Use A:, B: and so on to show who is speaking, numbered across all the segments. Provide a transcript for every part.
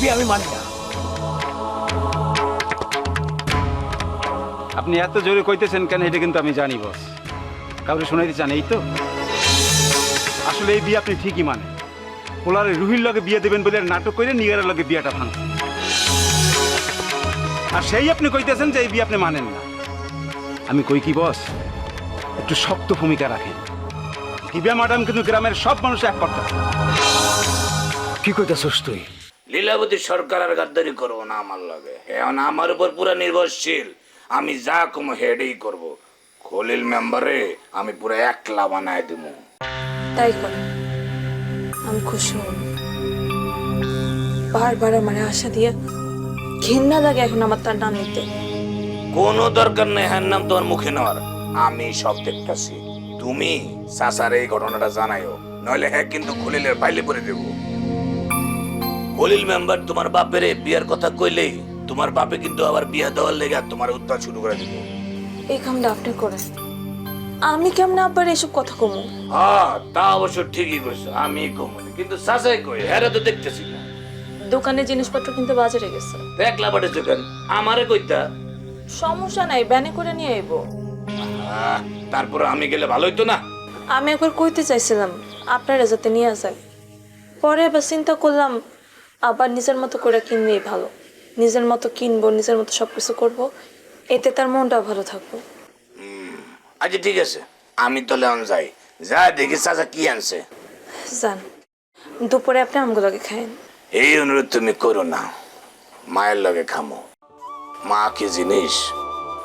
A: বিয়ে আমি মানি না।
B: আপনি এত জোরে কইতেছেন কেন এটা কিন্তু আমি জানি বস। কাউরে শোনাইতে চান এই তো? আসলে এই বিয়ে আপনি ঠিকই মানেন। পোলারে রুহির লগে বিয়ে দেবেন বলে নাটক করে নিগারের লগে বিয়েটা ভাঙছেন। আর সেই আপনি কইতেছেন যে এই বিয়ে আপনি মানেন না। আমি কই কি বস, একটু শক্ত ভূমিকা রাখেন। দিব্যা ম্যাডাম কিন্তু গ্রামের সব মানুষ এক করতেছে।
A: কি কইতাছস তুই?
C: লীলাবতী সরকার আর গাদ্দারি করবো না আমার লাগে। এখন আমার উপর পুরা নির্ভরশীল। আমি যা কমো হেডেই করব। খলিল মেম্বারে আমি পুরো একলা বানায় দিব।
D: তাই কর, আমি খুশি হব। বারবার আমার আশা দিয়ে ঘৃণা লাগে এখন আমার তার নাম নিতে।
C: কোনো দরকার নেই হ্যাঁ নাম তোমার মুখে নেওয়ার। আমি সব দেখতেছি। তুমি সাসার এই ঘটনাটা জানাইও, নইলে হ্যাঁ কিন্তু খলিলের বাইলে পড়ে দেব। খলিল মেম্বার তোমার বাপের বিয়ার কথা কইলেই তোমার বাপে কিন্তু আবার বিয়া দেওয়ার লেগে তোমার উত্তাপ শুরু করে দিব।
D: এই কামটা আপনি করেন, আমি কেমন আবার এসব কথা কমু?
C: হ্যাঁ তা অবশ্য ঠিকই কইছো, আমি কমো কিন্তু সাসাই কই হ্যাঁ তো দেখতেছি না।
D: দোকানে জিনিসপত্র কিনতে বাজারে গেছে।
C: একলা পাঠাইছো কেন? আমারে কইতা।
D: সমস্যা নাই, ব্যানে করে নিয়ে আইবো।
C: তারপর আমি গেলে ভালো হইতো না?
D: আমি একবার কইতে চাইছিলাম আপনারা যাতে নিয়ে যায়, পরে এবার চিন্তা করলাম আবার নিজের মতো করে কিনলেই ভালো। নিজের মতো কিনবো, নিজের মতো সবকিছু করবো, এতে তার মনটাও ভালো থাকবো।
C: আচ্ছা ঠিক আছে, আমি তাহলে এখন যাই, যা দেখি চাচা কি আনছে।
D: যান, দুপুরে আপনি আমগুলোকে খায়েন।
C: এই অনুরোধ তুমি করো না, মায়ের লগে খামো। মা কি জিনিস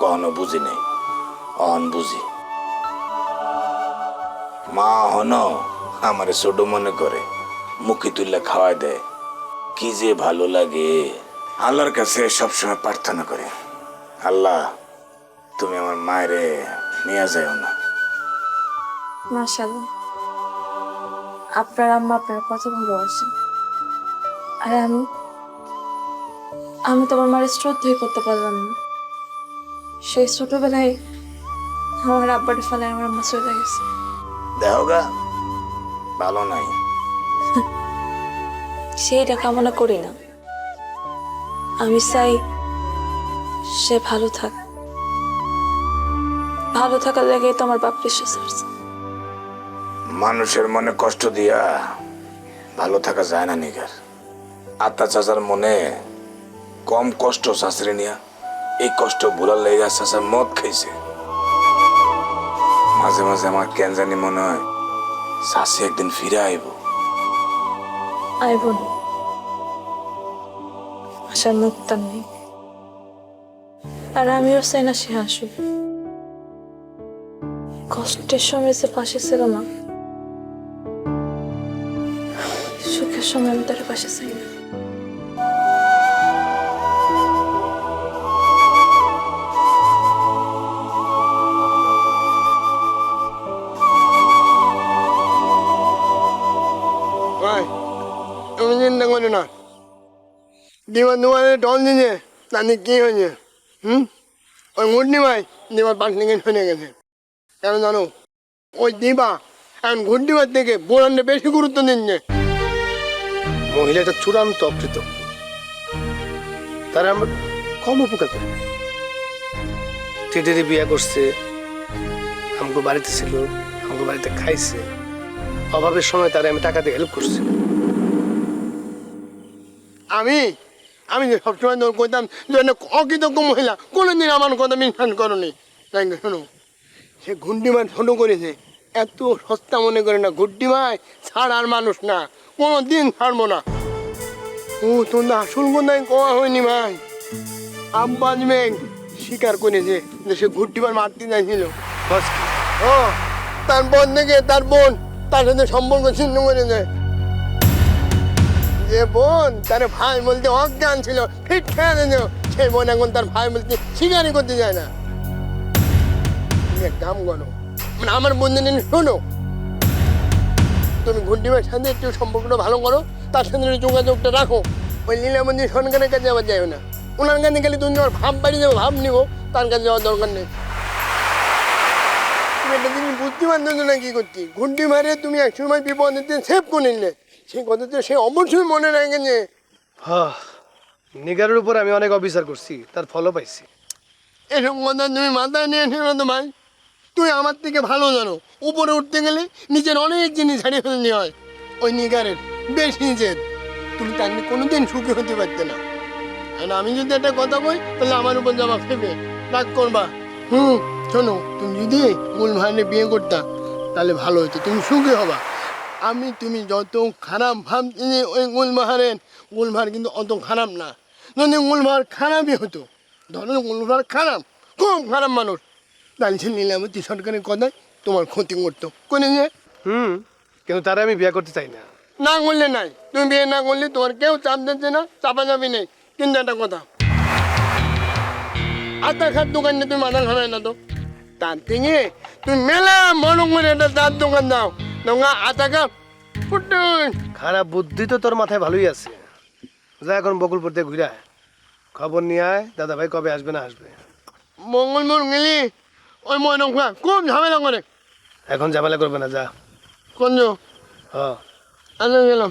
C: কখনো বুঝি নেই, অন বুঝি। মা হন আমারে ছোট মনে করে মুখে তুললে খাওয়াই দেয়, কি যে ভালো লাগে। আল্লাহর কাছে সবসময় প্রার্থনা করে, আল্লাহ তুমি আমার মায়েরে নিয়ে যাও না।
D: মাশাআল্লাহ, আপনার আম্মা আপনার কথা ভালোবাসেন। আর আমি তোমার মায়ের শ্রদ্ধাই করতে পারলাম না। সেই ছোটবেলায় আমার আব্বাটা ফেলায় আমার আম্মা চলে গেছে।
C: দেখো গা ভালো নাই।
D: সেইটা কামনা করি না, আমি চাই সে ভালো থাক। ভালো থাকার লেগেই তো আমার বাপ রেসে ছাড়ছে।
C: মানুষের মনে কষ্ট দিয়া ভালো থাকা যায় না নিগার। আত্মা চাচার মনে কম কষ্ট শাশুড়ি নিয়া, এই কষ্ট ভুলার লেগে চাচা মদ খাইছে। মাঝে মাঝে আমার কেন জানি মনে হয় শাশি একদিন ফিরে আইব।
D: আইব না, আশার মুক্তার নেই। আর আমিও চাই না সে আসুক। কষ্টের সময় যে পাশে ছিল না, সুখের সময় আমি তার পাশে চাই না।
E: তুমি চিন্তা করো না, দিবার দুবারে ডল দিছে, তাতে কি হয়েছে? ওই ঘুরনি ভাই দিবার পাশ থেকে শুনে গেছে। কেন জানো? ওই দিবা এখন ঘুরনিবার থেকে বোরানটা বেশি গুরুত্ব দিচ্ছে।
F: মহিলাটা চূড়ান্ত অকৃত, তারা আমরা কম উপকার করি। টেটেরে বিয়ে করছে, আমাকে বাড়িতে ছিল, আমাকে বাড়িতে খাইছে, অভাবের সময় তারা আমি টাকা দিয়ে হেল্প করছি।
E: আমি আমি যে সবসময় তোর কইতাম যে অকৃতজ্ঞ মহিলা, কোনোদিন আমার কথা বিশ্বাস করনি। তাই না? শোনো, সে ঘুন্ডিমাই ছোটো করেছে, এত সস্তা মনে করে না। ঘুন্ডিমাই ছাড়ার মানুষ না, কোনো দিন ছাড়বো না। ও তোমরা আসল কোথায় কোয়া হয়নি ভাই। আব্বাস মেঘ স্বীকার করেছে যে সে ঘুন্ডিমার মারতে চাইছিল। ও তার বোন থেকে তার বোন তার সাথে সম্পর্ক ছিন্ন করে দেয়। যে বোন তার ভাই বলতে অজ্ঞান ছিল, ফিট খেয়ে দিল, সেই বোন এখন তার ভাই বলতে স্বীকারই করতে যায় না। তুমি এক কাম করো, মানে আমার বন্ধু নিয়ে শোনো, তুমি ঘুন্ডিমার সাথে একটু সম্পর্কটা ভালো করো, তার সাথে যোগাযোগটা রাখো। ওই লীলাবতী সরকারের কাছে আবার যাও না, ওনার কাছে গেলে তুমি আমার ভাব বাড়ি যাবো, ভাব নিবো, তার কাছে যাওয়ার দরকার নেই। তুমি একটা জিনিস বুঝতে পারছো না কি করছি? ঘুন্ডি মারে তুমি এক সময় বিপদের দিন সেভ করে নিলে, সেই কথা তো সে অবশ্যই মনে রাখেছে।
F: হ্যাঁ, নিগারের উপর আমি অনেক অবিচার করছি, তার ফলও পাইছি।
E: এরকম কথা তুমি মাথায় নিয়ে নিও না ভাই। তুই আমার থেকে ভালো জানো, উপরে উঠতে গেলে নিজের অনেক জিনিস হারিয়ে ফেলতে হয়। ওই নিগারের বেশ নিজের, তুমি তাকে কোনোদিন সুখী হতে পারতে না। আর আমি যদি একটা কথা কই তাহলে আমার উপর জমা ফেবে রাগ করবা। শোনো, তুমি যদি গুলমাহারে বিয়ে করতা তাহলে ভালো হতো, তুমি সুখী হবা। তুমি যত খারাপ ভাবছিলে ওই গুলমাহার কিন্তু অত খারাপ না। যদি গুলমাহার খারাপই হতো, ধরো গুলমাহার খারাপ, খুব খারাপ মানুষ, তাহলে সে লীলাবতী সরকারের কথায় তোমার ক্ষতি করতো করে নিয়ে।
F: কিন্তু তারা আমি বিয়ে করতে চাই না।
E: না করলে নাই, তুমি বিয়ে না করলে তোমার কেউ চাপ দিচ্ছে না, চাপাচাপি নেই। কিন্তু একটা কথা, আটা খার দোকান নিয়ে তুমি মাথা খাবে না তো। তার থেকে তুমি মেলা বড় করে একটা চার দোকান দাও, তোমার আটা খা ফুটুন।
F: খারাপ বুদ্ধি তো তোর মাথায় ভালোই আছে। যা এখন বকুলপুর থেকে ঘুরে আয়, খবর নিয়ে আয় দাদা ভাই কবে আসবে না আসবে।
E: মঙ্গলপুর গেলি ওই ময়নক খুব ঝামেলা করে।
F: এখন ঝামেলা করবে না, যা।
E: কোন
F: হ্যাঁ,
E: আচ্ছা গেলাম।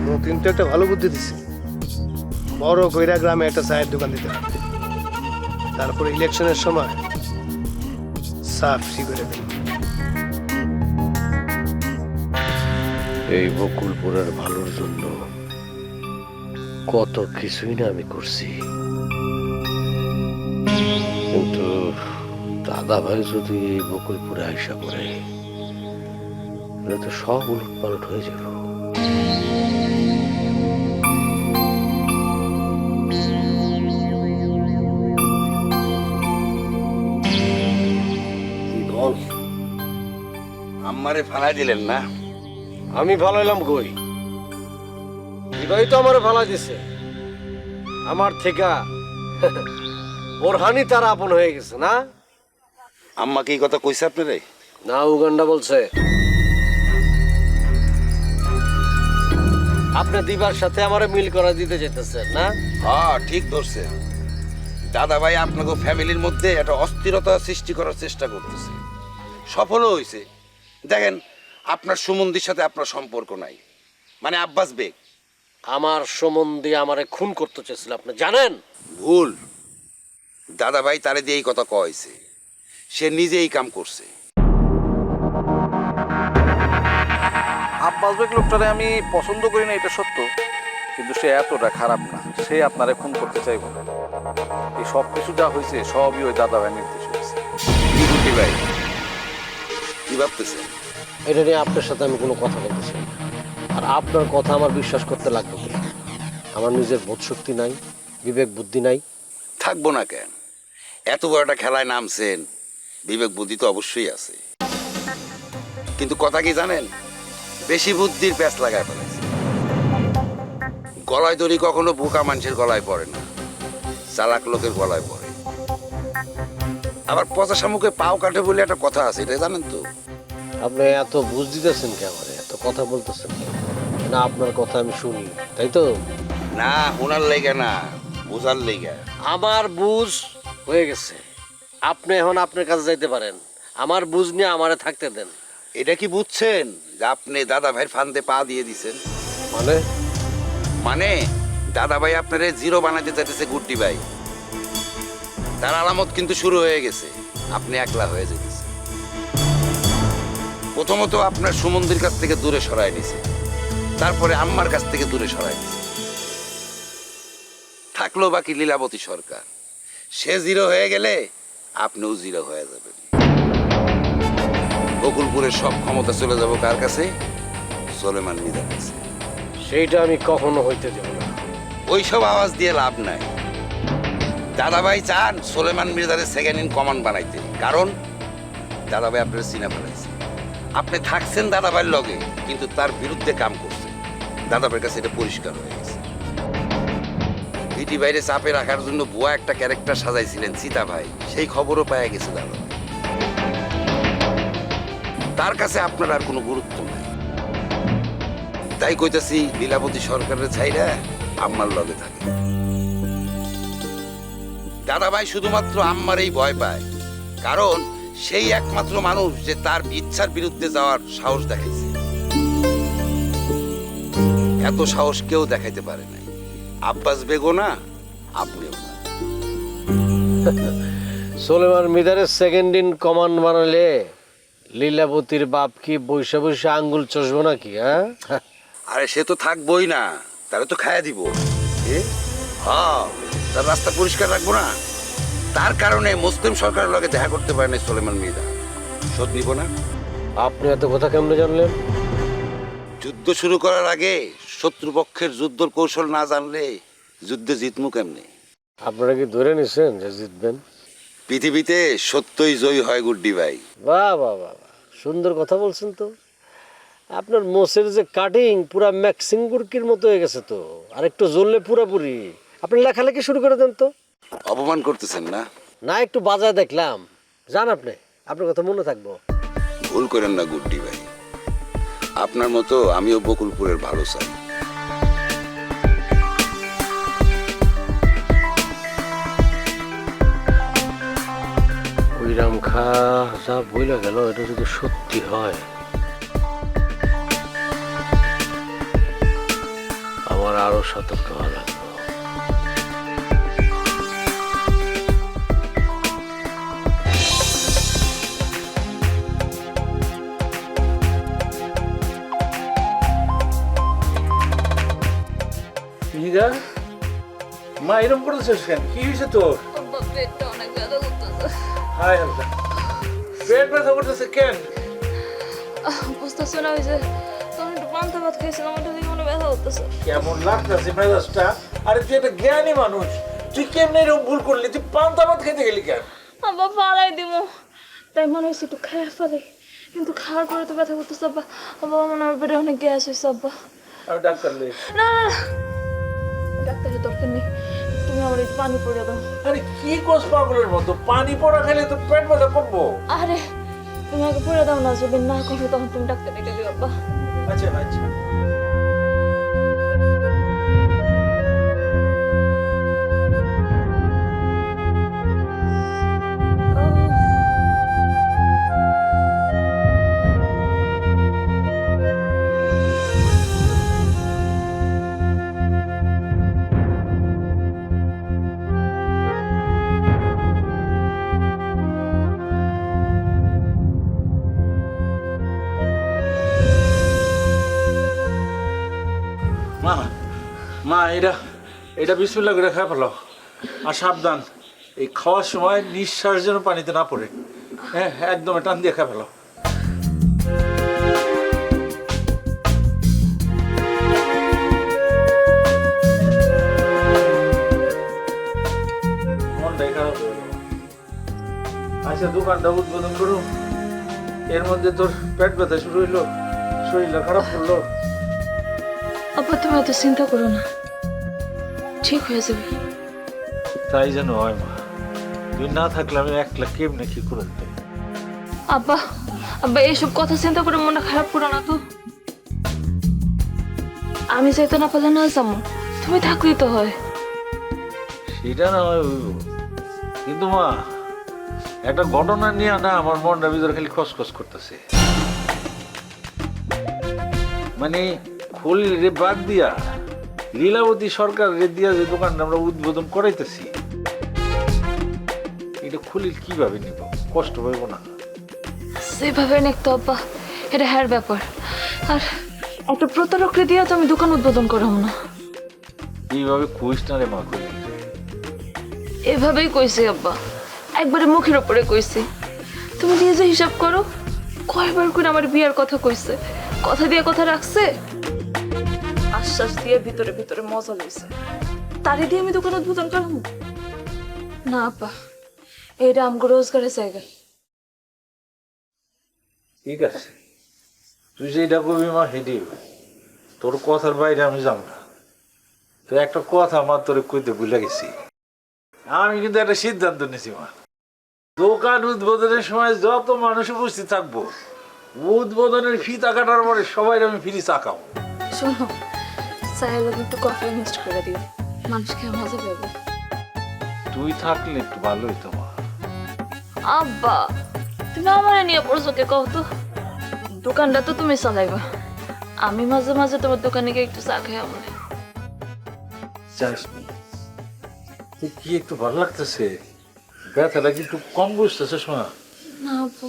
F: নতুন তো একটা ভালো বুদ্ধি দিছে, বড় কইরা গ্রামে একটা চায়ের দোকান দিতে হবে, তারপর ইলেকশনের সময় সাফ ফ্রি করে দেবে।
A: এই বকুলপুরের ভালোর জন্য কত কিছুই না আমি করছি, কিন্তু দাদা ভাই যদি এই বকুলপুরে আইসা পড়ে তাহলে তো সব উলট পালট হয়ে যাবে। কি বল?
C: আম্মারে ফালাই দিলেন না?
A: আমি ভালাইলাম কই? এবারই তো আমার ভালা দিছে। আমার থেকে বোরহানি তার আপন হয়ে গেছে না?
C: আম্মা কি কথা কইছে আপনারে?
A: না, উগান্ডা বলছে আপনি দিবার সাথে আমারে মিল করা দিতে যেতেছেন না?
C: হ্যাঁ, ঠিক ধরছে। দাদা ভাই আপনাকে ফ্যামিলির মধ্যে একটা অস্থিরতা সৃষ্টি করার চেষ্টা করতেছে, সফলও হয়েছে। দেখেন, আপনার সুমন্দির সাথে আপনার সম্পর্ক নাই, মানে আব্বাস বেগ।
A: আমার সম্বন্ধে আমারে খুন করতে চেয়েছিল, আপনি জানেন?
C: ভুল। দাদা ভাই তারে দিয়ে এই কথা কয়েছে, সে নিজে এই কাম করছে।
G: আব্বাস বেগ লোকটারে আমি পছন্দ করি না, এটা সত্য, কিন্তু সে এতটা খারাপ না, সে আপনারে খুন করতে চাইব না। এই সব কিছু যা হয়েছে সবই ওই দাদা ভাই নির্দেশ হয়েছে।
C: কি গুটি ভাই, কি ভাবতেছেন?
A: এটা নিয়ে আপনার সাথে আমি কোনো কথা বলতেছি না। আর আপনার কথা আমার বিশ্বাস করতে লাগবে না। আমার নিজের বোধ শক্তি নাই, বিবেক বুদ্ধি নাই।
C: থাকবো না কেন? এত বড় একটা খেলায় নামছেন, বিবেক বুদ্ধি তো অবশ্যই আছে। কিন্তু কথা কি জানেন, বেশি বুদ্ধির প্যাঁচ লাগায় ফেলেছে। গলায় দড়ি কখনো বোকা মানুষের গলায় পড়ে না, চালাক লোকের গলায় পড়ে। আবার পচা শামুকে পাও কাটে বলে একটা কথা আছে, এটা জানেন তো?
A: আপনি এত বুঝ দিতেছেন কে আমারে, এত কথা বলতেছেন না? আপনার কথা আমি শুনি, তাই তো?
C: না, ওনার লেগে না, বোঝার লেগে।
A: আমার বুঝ হয়ে গেছে, আপনি এখন আপনার কাছে যাইতে পারেন। আমার বুঝ নিয়ে আমারে থাকতে দেন।
C: এটা কি বুঝছেন যে আপনি দাদা ভাইয়ের ফান্দে পা দিয়ে দিছেন?
A: মানে
C: মানে দাদা ভাই আপনারে জিরো বানাতে চাইতেছে গুড্ডি ভাই। তার আলামত কিন্তু শুরু হয়ে গেছে, আপনি একলা হয়ে যেতেছে। প্রথমত আপনার সুমন্দির কাছ থেকে দূরে সরায় নিছে, তারপরে আম্মার কাছ থেকে দূরে সরায় নিছে। থাকলো বাকি লীলাবতী সরকার, সে জিরো হয়ে গেলে আপনিও জিরো হয়ে যাবেন। বকুলপুরের সব ক্ষমতা চলে যাব কার কাছে? সোলেমান মির্জার কাছে।
A: সেইটা আমি কখনো হইতে দেব না।
C: ওইসব আওয়াজ দিয়ে লাভ নাই। দাদাভাই চান সোলেমান মির্জারে সেকেন্ড ইন কমান্ড বানাইতে, কারণ দাদাভাই আপনার চিনা ফেলাইছে। আপনি থাকছেন দাদাভাইয়ের লগে, কিন্তু তার বিরুদ্ধে কাম করছেন। দাদাভাইয়ের কাছে এটা পরিষ্কার হয়ে গেছে। ভিটি বাইরে চাপে রাখার জন্য বুয়া একটা ক্যারেক্টার সাজাইছিলেন সীতা ভাই, সেই খবরও পাওয়া গেছে দাদাভাই। তার কাছে আপনার আর কোনো গুরুত্ব নাই। তাই কইতাছি, লীলাবতী সরকারের ছাইরা আম্মার লগে থাকে। দাদাভাই শুধুমাত্র আম্মারই ভয় পায়, কারণ সেই একমাত্র মানুষ যে তার ইচ্ছার বিরুদ্ধে যাওয়ার সাহস দেখাইছে।
H: এত সাহস কেউ দেখাইতে পারে নাই। আব্বাস বেগও না, আপনিও না।
A: সোলেমান মিদারের সেকেন্ড ইন কমান্ড বানালে লীলাবতীর বাপ কি বৈশা বৈশা আঙ্গুল চষবো নাকি? হ্যাঁ,
H: আরে সে তো থাকবোই না, তারা তো খাইয়া দিব। হ্যাঁ, তার রাস্তা পরিষ্কার রাখবো না। তার কারণে মুসলিম সরকারের লগে দেখা করতে পারে নাই সোলেমান মিদা। শোধ নিব না।
A: আপনি এত কথা কেমনে জানলেন?
H: যুদ্ধ শুরু করার আগে শত্রুপক্ষের যুদ্ধ কৌশল না জানলে যুদ্ধে জিতমু কেমনে?
A: আপনারা কি ধরে নিছেন যে জিতবেন?
H: পৃথিবীতে সত্যই জয়ী হয় গুড্ডি ভাই।
A: বাহ বাহ বাহ বাহ, সুন্দর কথা বলছেন তো। আপনার মোষের যে কাটিং পুরা ম্যাক্সিং গুরকির মতো হয়ে গেছে তো, আর একটু জ্বললে পুরাপুরি। আপনি লেখালেখি শুরু করে দেন তো।
H: অপমান করতেছেন না?
A: না, একটু বাজায় দেখলাম। যান আপনি, আপনার কথা মনে থাকবো।
H: ভুল করেন না গুড্ডি ভাই, আপনার মতো আমিও বকুলপুরের ভালো চাই।
A: কুইরাম খা যা বইলা গেল, এটা যদি সত্যি হয় আমার আরো সতর্ক হওয়া লাগবে।
I: মা এরকম করতেছিস কেন? কি হয়েছে তোর?
D: পেটটা অনেক ব্যথা করতেছে।
I: হায় আল্লাহ, পেট ব্যথা করতেছে কেন?
D: বুঝতেছো না, ওই যে তখন একটু পান্তা ভাত খাইছিলাম, ওটা থেকে মনে ব্যথা করতেছে।
I: কেমন লাগতেছে মেজাজটা? আরে তুই একটা জ্ঞানী মানুষ, তুই কেমনে এরকম ভুল করলি? তুই পান্তা ভাত খেতে গেলি কেন?
D: আব্বা ফালাই দিব, তাই মনে হয়েছে একটু খাইয়া ফেলে, কিন্তু খাওয়ার পরে তো ব্যথা করতেছে আব্বা। আব্বা মনে হয় পেটে অনেক গ্যাস হয়েছে আব্বা।
I: আমি ডাক্তার লই।
D: না না না, ডাক্তারের দরকার নেই, তুমি আমার একটু পানি পড়ে দাও।
I: আরে কি কোস পাগলের মতো? পানি পড়া খেলে তো পেট ব্যথা কমবো।
D: আরে তুমি আগে পড়ে দাও না, যদি না কমে তখন তুমি ডাক্তার ডেকে দিও আব্বা।
I: আচ্ছা আচ্ছা। মা মা এটা এটা বিসমিল্লাহ করে খাই ফেলো। আর সাবধান, এই খাওয়ার সময় নিঃশ্বাস যেন পানিতে না পড়ে। হ্যাঁ, একদম টান দিয়ে খাই ফেলো। মনটাই খারাপ হয়ে গেল। আচ্ছা, দোকানটা উদ্বোধন করুন, এর মধ্যে তোর পেট ব্যথা শুরু হইলো, শরীরটা খারাপ করলো।
D: আব্বা তুমি এত চিন্তা করো না, ঠিক হয়ে যাবে।
I: তাই যেন হয় মা, তুই না থাকলে আমি একলা কেমনে কি করে দিতে।
D: আব্বা আব্বা এইসব কথা চিন্তা করে মনটা খারাপ করো না তো। আমি যাইতে না পারলে না যাবো, তুমি থাকলেই তো হয়।
I: সেটা না হয় হইব, কিন্তু মা একটা ঘটনা নিয়ে না আমার মনটা ভিতরে খালি খসখস করতেছে। মানে খলিল রে বাদ দিয়া লীলাবতী সরকার রে দিয়া যে দোকানটা আমরা উদ্বোধন করাইতেছি, এটা খলিল কিভাবে নিব? কষ্ট পাইব না?
D: সেভাবে নেকতো আব্বা, এটা হ্যার ব্যাপার। আর একটা প্রতারকরে দিয়া তো আমি দোকান উদ্বোধন করাম না।
I: এইভাবে কইস না রে মা, খলিল।
D: এভাবেই কইছি আব্বা, একবারে মুখের উপরে কইছি। তুমি নিজে হিসাব করো, কয়বার করে আমার বিয়ার কথা কইছে, কথা দিয়ে কথা রাখছে, আশ্বাস দিয়ে ভিতরে ভিতরে মজা লইছে, তারে দিয়ে আমি দোকান উদ্বোধন করলাম না। আব্বা এইটা আমগো রোজগারের জায়গা।
I: ঠিক আছে, তুই যেটা করবি মা হেঁটে, তোর কথার বাইরে আমি যাব না। তো একটা কথা আমার তোরে কইতে ভুলে গেছি, আমি কিন্তু একটা সিদ্ধান্ত নিয়েছি মা। দোকান উদ্বোধনের সময় যত মানুষ উপস্থিত থাকবো, উদ্বোধনের ফিতা কাটার পরে সবাই আমি ফিরি চাকাবো।
D: শোনো, চায়ের লোক একটু কফি মিক্সড করে দিও, মানুষকে মজা পাবে।
I: তুই থাকলে একটু ভালো হইতো মা।
D: আব্বা তুমি আমারে নিয়ে পড়ছো কে কও তো? দোকানটা তো তুমি চালাইবা, আমি মাঝে মাঝে তোমার দোকানে গিয়ে একটু চা খাই আমার।
I: যাস নি? তুই কি একটু ভালো লাগতেছে? ব্যথাটা কি একটু কম বুঝতেছিস মা?
D: না আপু,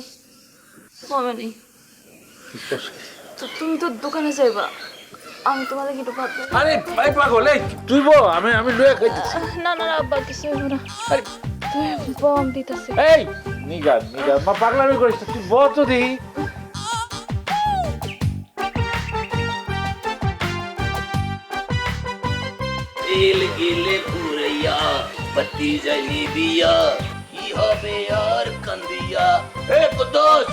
D: কমে নেই। তো তুমি তো দোকানে যাইবা, আমি তোমাদের একটু ভাত দেব।
I: আরে ভাই পাগল, এই তুই বল, আমি লয়ে খাইতেছি।
D: না না আব্বা, কিছু হইব না।
I: আরে
D: তুই বম দিতেছে।
I: এই নিগার মা, পাগলামি করিস না, তুই বল তো দেখি।
C: তেল গেলে পুরাইয়া বাতি জ্বালিয়ে দিয়া কি হবে আর কান্দিয়া। এ কুদ্দুস,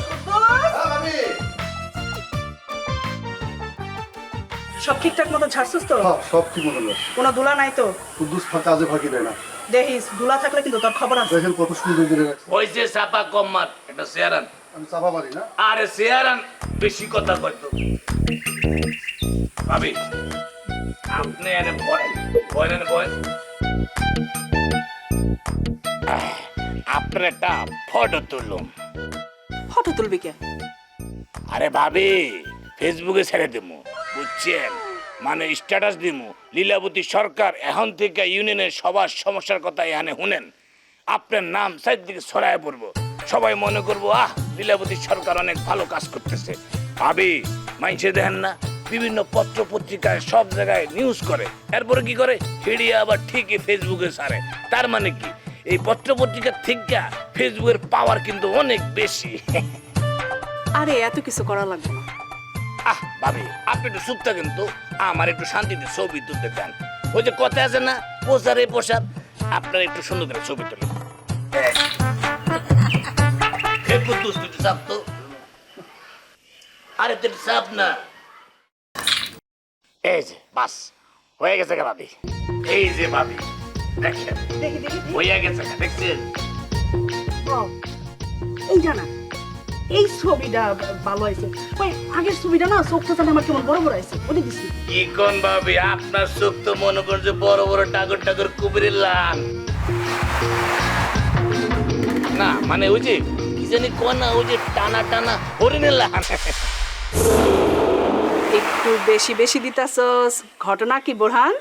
J: সব ঠিকঠাক মতো ঝাড়ছিস তো?
F: সব ঠিক মতো না।
J: কোনো দুলা নাই তো?
F: কুদ্দুস কাজে ফাঁকি দেয় না।
J: দেখিস, দুলা থাকলে কিন্তু তোর খবর আছে।
F: দেখেন কত সুন্দর করে রাখছে।
C: হইছে চাপা কম মার, এটা চেয়ারান।
F: আমি চাপা মারি না।
C: আরে চেয়ারান বেশি কথা কইতো। ভাবি আপনি এনে বলেন বলেন বলেন, আপনার একটা ফটো তুললাম।
J: ফটো তুলবি কে?
C: আরে ভাবি ফেসবুকে ছেড়ে দেবো, বুঝছেন? মানে স্ট্যাটাস দিমু, লীলাবতী সরকার এখন থেকে ইউনিয়নের সবার সমস্যার কথা এখানে শুনেন, আপনার নাম চারিদিকে ছড়ায় পড়বো, সবাই মনে করবো আহ লীলাবতী সরকার অনেক ভালো কাজ করতেছে। ভাবি মাইনসে দেখেন না, বিভিন্ন পত্র পত্রিকায় সব জায়গায় নিউজ করে, এরপরে কি করে হিড়িয়ে আবার ঠিকই ফেসবুকে ছাড়ে। তার মানে কি এই পত্র পত্রিকার থেকে ফেসবুকের পাওয়ার কিন্তু অনেক বেশি।
J: আরে এত কিছু করা লাগবে না।
C: আহ ভাবি আপনি একটু চুপ থাকেন তো, আমার একটু শান্তিতে ছবি তুলতে দেন। ওই যে কথা আছে না, পোষারে পোশাক, আপনার একটু সুন্দর করে ছবি তুলেন। একটু দুষ্টু চাপ তো, আরে তুই চাপ না। এই যে বাস হয়ে গেছে গা ভাবি, এই যে ভাবি দেখেন
J: দেখি দেখি
C: হয়ে গেছে গা, দেখছেন?
J: এই জানা, এই ছবিটা ভালো হয়েছে। ওই আগের ছবিটা না, চোখটা জানা আমার কেমন বড় বড় আছে, ওটা দিছি।
C: কি কোন ভাবি, আপনার চোখ তো মনে করছে বড় বড় টাগর টাগর কুবিরের লাল। না মানে ওই যে কি জানি কোনা, ওই যে টানা টানা হরিণের লাল।
J: একটু বেশি বেশি দিতাছস, ঘটনা কি বোরহান?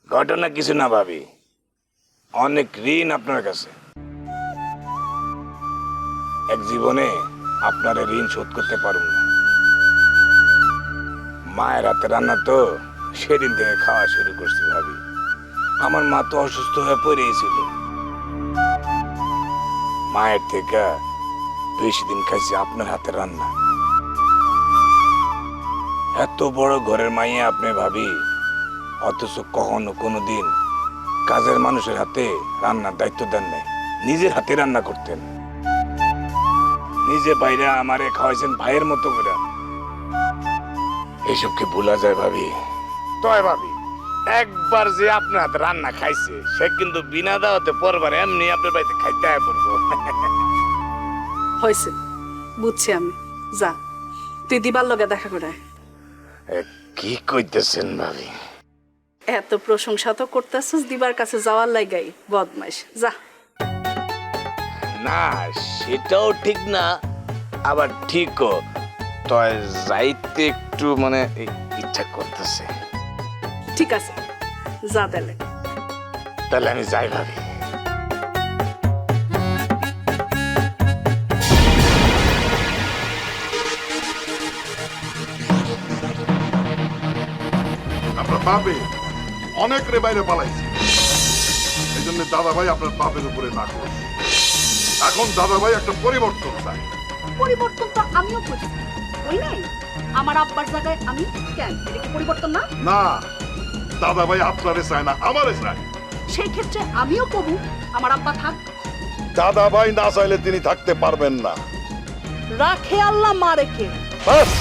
C: ঘটনা কিছু না ভাবি, অনেক ঋণ আপনার কাছে। এক জীবনে আপনার ঋণ শোধ করতে পারুম না। মায়ের হাতে রান্না তো সেদিন থেকে খাওয়া শুরু করছি ভাবি। আমার মা তো অসুস্থ হয়ে পড়েছিল, মায়ের থেকে বেশি দিন খাইছি আপনার হাতে রান্না। এত বড় ঘরের মাইয়া আপনি ভাবি, অথচ কখনো কোনোদিন কাজের মানুষের হাতে রান্নার দায়িত্ব দেন নাই, নিজের হাতে রান্না করতেন। নিজে বাইরে আমারে খাওয়াইছেন ভাইয়ের মতো করে। এসবকে ভুলা যায় ভাবি? তয় ভাবি একবার যে আপনার হাতে রান্না খাইছে, সে কিন্তু বিনা দাওয়াতে পরবার এমনি আপনার বাড়িতে খাইতে আয় পড়বো।
J: হয়েছে, বুঝছি আমি। যা, তুই দিবার লগে দেখা করে আয়।
C: কি কইতেছেন ভাবি?
J: এত প্রশংসা তো করতেছস, দিবার কাছে যাওয়ার লাগাই বদমাইশ। যা।
C: না সেটাও ঠিক না, আবার ঠিকও। তয় যাইতে একটু মানে ইচ্ছা করতেছে।
J: ঠিক আছে, যা তাহলে।
C: তাহলে আমি যাই ভাবি।
K: আপনার বাপে অনেক রে বাইরে পালাইছে, এই জন্য দাদা ভাই আপনার বাপের উপরে না করে। এখন দাদা ভাই একটা পরিবর্তন চাই।
J: পরিবর্তন তো আমিও করছি, ওই নাই আমার আব্বার জায়গায় আমি, কেন এটা কি পরিবর্তন না?
K: না, দাদা ভাই আপনারে চায় না, আমারে চায়।
J: সেই ক্ষেত্রে আমিও কবু আমার আব্বা থাক।
K: দাদা ভাই না চাইলে তিনি থাকতে পারবেন না।
J: রাখে আল্লাহ মা রেখে।
K: বাস